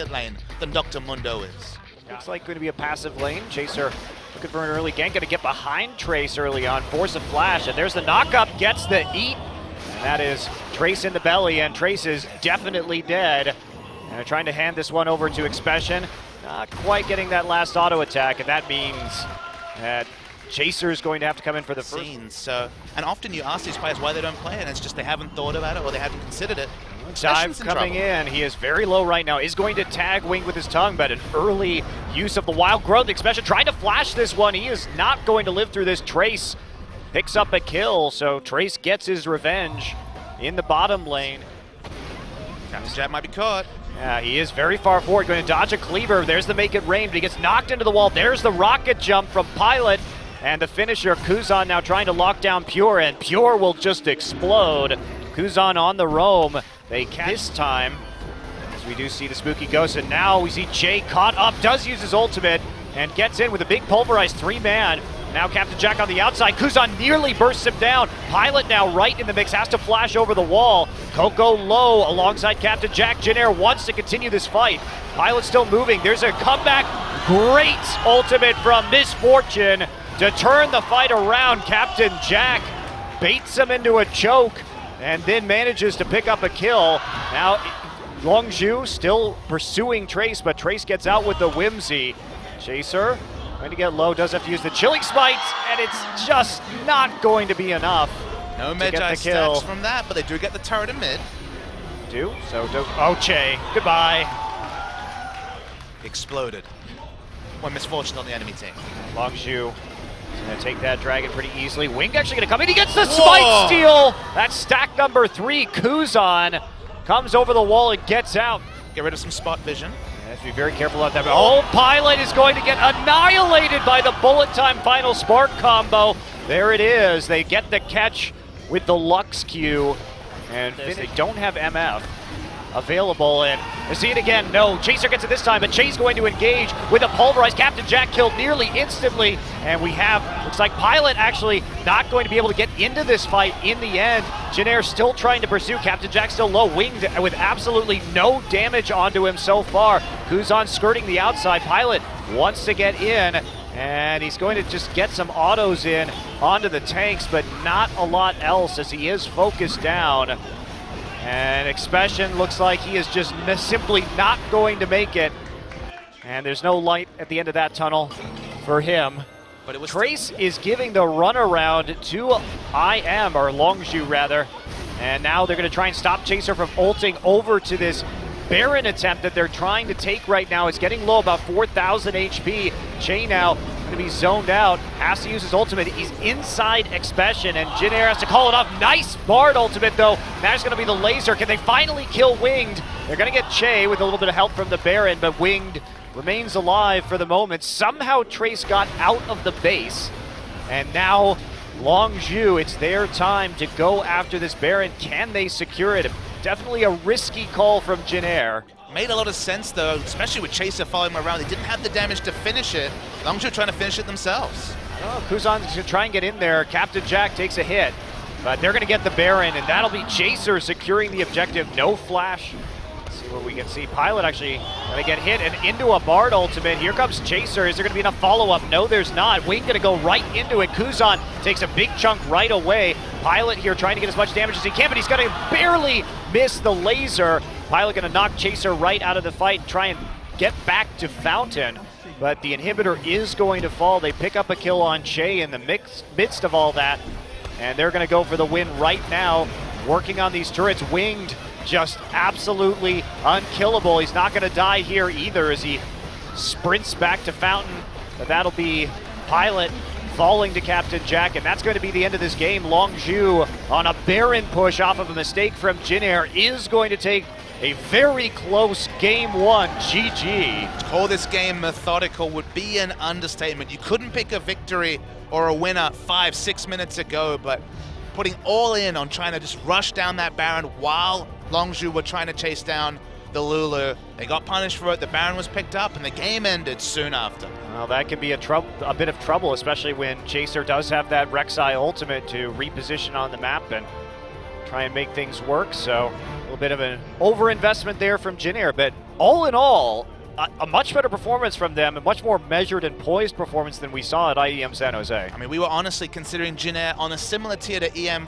mid lane than Dr. Mundo is. Looks like going to be a passive lane. Chaser looking for an early gank, going to get behind Trace early on, force a flash, and there's the knock-up, gets the eat, and that is Trace in the belly, and Trace is definitely dead. And they're trying to hand this one over to Expression. Not quite getting that last auto attack, and that means that Chaser is going to have to come in for the first. So, and often you ask these players why they don't play it, and it's just they haven't thought about it or they haven't considered it. Dive coming in. He is very low right now. Is going to tag Winged with his tongue, but an early use of the wild growth. Expression trying to flash this one. He is not going to live through this. Trace picks up a kill, so Trace gets his revenge in the bottom lane. Captain Jack might be caught. Yeah, he is very far forward, going to dodge a cleaver. There's the make it rain, but he gets knocked into the wall. There's the rocket jump from Pilot. And the finisher, Kuzan, now trying to lock down Pure, and Pure will just explode. Kuzan on the roam. They catch this time, as we do see the spooky ghost, and now we see Jay caught up, does use his ultimate, and gets in with a big pulverized 3-man. Now Captain Jack on the outside. Kuzan nearly bursts him down. Pilot now right in the mix, has to flash over the wall. Coco low alongside Captain Jack. Jinair wants to continue this fight. Pilot still moving. There's a comeback. Great ultimate from Misfortune to turn the fight around. Captain Jack baits him into a choke and then manages to pick up a kill. Now Longzhu still pursuing Trace, but Trace gets out with the whimsy. Chaser going to get low, does have to use the chilling smite, and it's just not going to be enough. No Magi stacks from that, but they do get the turret in mid. Che, goodbye. Exploded. One misfortune on the enemy team. Longzhu is going to take that dragon pretty easily. Wing actually going to come in. He gets the smite steal. That's stack number 3. Kuzan comes over the wall and gets out. Get rid of some spot vision. Have to be very careful about that. Oh, Pilot is going to get annihilated by the bullet time final spark combo. There it is. They get the catch with the Lux Q. And they don't have MF available, and you see it again. No, Chaser gets it this time, but Chase going to engage with a pulverized. Captain Jack killed nearly instantly, and we have, looks like Pilot actually not going to be able to get into this fight in the end. Jinair still trying to pursue. Captain Jack still low, Winged with absolutely no damage onto him so far. Kuzan skirting the outside. Pilot wants to get in, and he's going to just get some autos in onto the tanks, but not a lot else as he is focused down. And Expression looks like he is just simply not going to make it. And there's no light at the end of that tunnel for him. But it was Trace is giving the runaround to or Longzhu rather. And now they're going to try and stop Chaser from ulting over to this Baron attempt that they're trying to take right now. It's getting low, about 4,000 HP. Jay now going to be zoned out, has to use his ultimate. He's inside Expression, and Jinair has to call it off. Nice Bard ultimate, though. That's going to be the laser. Can they finally kill Winged? They're going to get Che with a little bit of help from the Baron, but Winged remains alive for the moment. Somehow Trace got out of the base, and now Longzhu, it's their time to go after this Baron. Can they secure it? Definitely a risky call from Jinair. Made a lot of sense though, especially with Chaser following him around. They didn't have the damage to finish it. Longzhu trying to finish it themselves. Oh, Kuzan's going to try and get in there. Captain Jack takes a hit, but they're going to get the Baron, and that'll be Chaser securing the objective. No flash. Let's see what we can see. Pilot actually going to get hit and into a Bard ultimate. Here comes Chaser. Is there going to be enough follow-up? No, there's not. Wing going to go right into it. Kuzan takes a big chunk right away. Pilot here trying to get as much damage as he can, but he's going to barely miss the laser. Pilot going to knock Chaser right out of the fight and try and get back to Fountain. But the inhibitor is going to fall. They pick up a kill on Che in the midst of all that. And they're going to go for the win right now. Working on these turrets. Winged just absolutely unkillable. He's not going to die here either as he sprints back to Fountain. But that'll be Pilot falling to Captain Jack, and that's going to be the end of this game. Longzhu on a Baron push off of a mistake from Jinair is going to take a very close game 1. GG. To call this game methodical would be an understatement. You couldn't pick a victory or a winner 5-6 minutes ago, but putting all in on trying to just rush down that Baron while Longzhu were trying to chase down the Lulu. They got punished for it, the Baron was picked up, and the game ended soon after. Well, that could be a bit of trouble, especially when Chaser does have that Rek'Sai ultimate to reposition on the map, and try and make things work. So a little bit of an overinvestment there from Jin Air, but all in all, a much better performance from them, a much more measured and poised performance than we saw at IEM San Jose. I mean, we were honestly considering Jin Air on a similar tier to EM